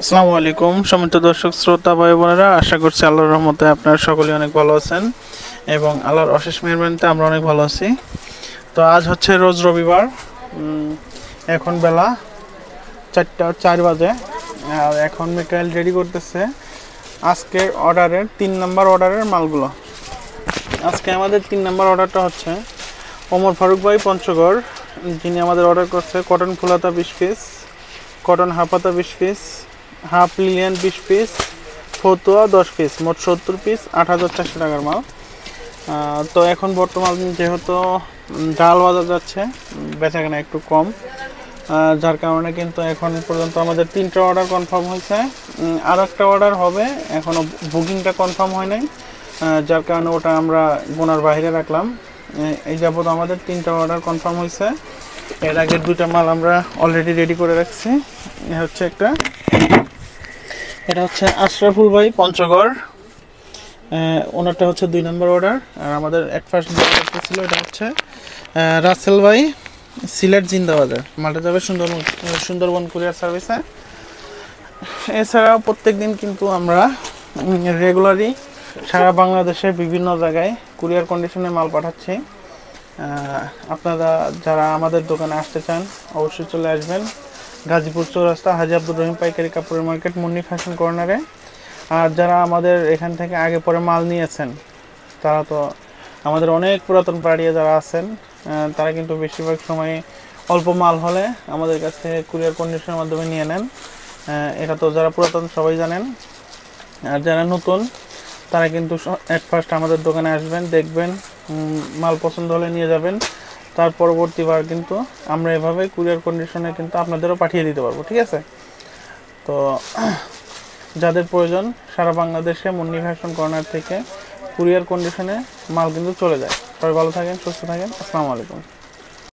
আসসালামু আলাইকুম সম্মানিত দর্শক শ্রোতা ভাই বোনেরা, আশা করছি আল্লাহর রহমতে আপনারা সকলেই অনেক ভালো আছেন এবং আল্লাহর অশেষ মেহেরবানিতে আমরা অনেক ভালো আছি। তো আজ হচ্ছে রোজ রবিবার, এখন বেলা 4:04 বাজে। আর এখন মিকাইল রেডি করতেছে আজকের অর্ডারের 3 নম্বর অর্ডারের মালগুলো। আজকে আমাদের 3 নম্বর অর্ডারটা হচ্ছে ওমর ফারুক ভাই পঞ্চগড়, যিনি আমাদের অর্ডার করছে কটন ফুলাতা 20 পিস, কটন হাফাতা 20 পিস, হাফ লিলিয়ান 20 পিস, ফতুয়া 10 পিস, মোট 70 পিস, 8,400 টাকার মাল। তো এখন বর্তমান যেহেতু ডাল বাজার যাচ্ছে, বেচাকেনা একটু কম, যার কারণে কিন্তু এখন পর্যন্ত আমাদের 3টা অর্ডার কনফার্ম হয়েছে। আর একটা অর্ডার হবে, এখনও বুকিংটা কনফার্ম হয় নাই, যার কারণে ওটা আমরা গোনার বাইরে রাখলাম। এই যাবত আমাদের 3টা অর্ডার কনফার্ম হয়েছে। এর আগে 2টা মাল আমরা অলরেডি রেডি করে রাখছি। এটা হচ্ছে আশরাফুল ভাই পঞ্চগড়, ওনারটা হচ্ছে 2 নম্বর অর্ডার। আর আমাদের এক ফার্স্ট যে অর্ডারটা ছিল এটা হচ্ছে রাসেল ভাই সিলেট জিন্দাবাজার, মালটা যাবে সুন্দরবন কুরিয়ার সার্ভিসে। এছাড়াও প্রত্যেক দিন কিন্তু আমরা রেগুলারই সারা বাংলাদেশের বিভিন্ন জায়গায় কুরিয়ার কন্ডিশনে মাল পাঠাচ্ছি। আপনারা যারা আমাদের দোকানে আসতে চান অবশ্যই চলে আসবেন গাজীপুর চৌরাস্তা হাজী আব্দুর রহিম পাইকারি কাপড়ের মার্কেট মুন্নি ফ্যাশন কর্নারে। আর যারা আমাদের এখান থেকে আগে পরে মাল নিয়েছেন, তারা তো আমাদের অনেক পুরাতন পাড়িয়ে যারা আছেন, তারা কিন্তু বেশিরভাগ সময় অল্প মাল হলে আমাদের কাছ থেকে কুরিয়ার কন্ডিশনের মাধ্যমে নিয়ে নেন। এটা তো যারা পুরাতন সবাই জানেন। আর যারা নতুন তারা কিন্তু এট ফার্স্ট আমাদের দোকানে আসবেন, দেখবেন, মাল পছন্দ হলে নিয়ে যাবেন। তার পরবর্তীবার কিন্তু আমরা এভাবে কুরিয়ার কন্ডিশনে কিন্তু আপনাদেরও পাঠিয়ে দিতে পারবো, ঠিক আছে? তো যাদের প্রয়োজন সারা বাংলাদেশে মুন্নি ফ্যাশন কর্নার থেকে কুরিয়ার কন্ডিশনে মাল কিন্তু চলে যায়। সবাই ভালো থাকেন, সুস্থ থাকেন। আসসালামু আলাইকুম।